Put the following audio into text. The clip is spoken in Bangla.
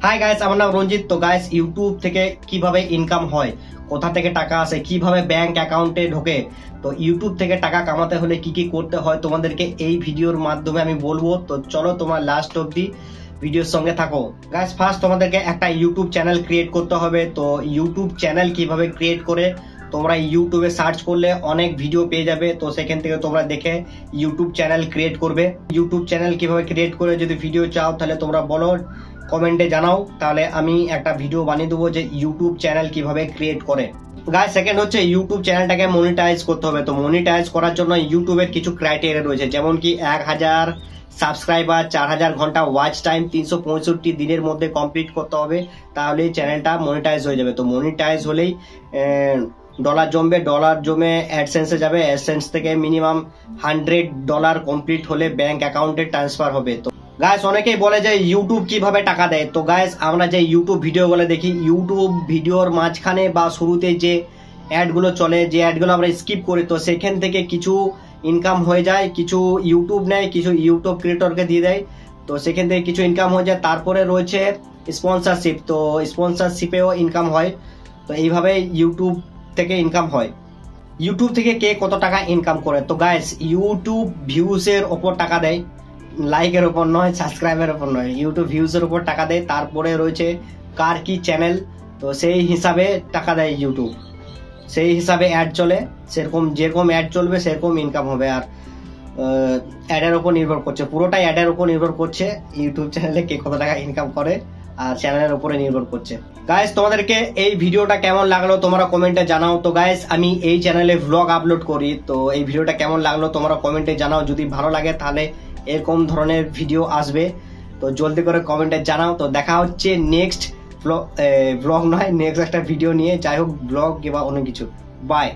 হাই গাইস, আমার নাম রঞ্জিত। তো গাইস, ইউটিউব থেকে কিভাবে ইনকাম হয়, কোথা থেকে টাকা আসে, কিভাবে ব্যাংক অ্যাকাউন্টে ঢোকে, তো ইউটিউব থেকে টাকা কামাতে হলে কি কি করতে হয় তোমাদেরকে এই ভিডিওর মাধ্যমে আমি বলবো। তো চলো তোমার লাস্ট অবধি ভিডিওর সঙ্গে থাকো। গাইস, ফার্স্ট তোমাদেরকে একটা ইউটিউব চ্যানেল ক্রিয়েট করতে হবে। তো ইউটিউব চ্যানেল কিভাবে ক্রিয়েট করে তোমরা ইউটিউবে সার্চ করলে অনেক ভিডিও পেয়ে যাবে। তো সেখান থেকে তোমরা দেখে ইউটিউব চ্যানেল ক্রিয়েট করবে। ইউটিউব চ্যানেল কিভাবে ক্রিয়েট করে যদি ভিডিও চাও তাহলে তোমরা বলো, কমেন্টে জানাও, তাহলে আমি একটা ভিডিও বানিয়ে দেবো যে ইউটিউব চ্যানেল কিভাবে ক্রিয়েট করে। গাইস, সেকেন্ড হচ্ছে ইউটিউব চ্যানেলটাকে মনিটাইজ করতে হবে। তো মনিটাইজ করার জন্য ইউটিউবের কিছু ক্রাইটেরিয়া রয়েছে, যেমন কি 1000 সাবস্ক্রাইবার, 4000 ঘন্টা ওয়াচ টাইম, 365 দিনের মধ্যে কমপ্লিট করতে হবে, তাহলে চ্যানেলটা মনিটাইজ হয়ে যাবে। তো মনিটাইজ হলেই ডলার জমবে, ডলার জমে অ্যাডসেন্সে যাবে, অ্যাডসেন্স থেকে মিনিমাম $100 কমপ্লিট হলে ব্যাংক অ্যাকাউন্টে ট্রান্সফার হবে। তো গাইস, অনেকেই বলে যে ইউটিউব কিভাবে টাকা দেয়। তো গাইস, আমরা যে ইউটিউব ভিডিও গুলো দেখি, ইউটিউব ভিডিওর মাঝখানে বা শুরুতে যে অ্যাডগুলো চলে, যে অ্যাডগুলো আমরা স্কিপ করি, তো সেখান থেকে কিছু ইনকাম হয়ে যায়, কিছু ইউটিউব নেয়, কিছু ইউটিউব ক্রিয়েটরকে দিয়ে দেয়। তো সেখান থেকে কিছু ইনকাম হয়ে যায়। তারপরে রয়েছে স্পন্সরশিপ, তো স্পন্সরশিপেও ইনকাম হয়। তো এইভাবে ইউটিউব থেকে ইনকাম হয়। ইউটিউব থেকে কে কত টাকা ইনকাম করে? তো গাইস, ইউটিউব ভিউজের ওপর টাকা দেয়, লাইকের ওপর নয়, সাবস্ক্রাইবের ওপর নয়, ইউটিউব ভিউজের ওপর টাকা দেয়। তারপরে রয়েছে কার কি চ্যানেল, তো সেই হিসাবে টাকা দেয় ইউটিউব, সেই হিসাবে অ্যাড চলে, যেরকম অ্যাড চলবে সেরকম ইনকাম হবে। আর অ্যাডের ওপর নির্ভর করছে, পুরোটাই অ্যাডের ওপর নির্ভর করছে ইউটিউব চ্যানেলে কে কত টাকা ইনকাম করে, আর চ্যানেলের উপরে নির্ভর করছে। গাইস, তোমাদেরকে এই ভিডিওটা কেমন লাগলো তোমরা কমেন্টে জানাও। তো গাইস, আমি এই চ্যানেলে ভ্লগ আপলোড করি, তো এই ভিডিওটা কেমন লাগলো তোমরা কমেন্টে জানাও। যদি ভালো লাগে তাহলে এরকম ধরনের ভিডিও আসবে, তো জলদি করে কমেন্টে জানাও। তো দেখা হচ্ছে নেক্সট ব্লগ নয়, নেক্সট একটা ভিডিও নিয়ে, যাই হোক ব্লগ কিংবা অন্য কিছু। বাই।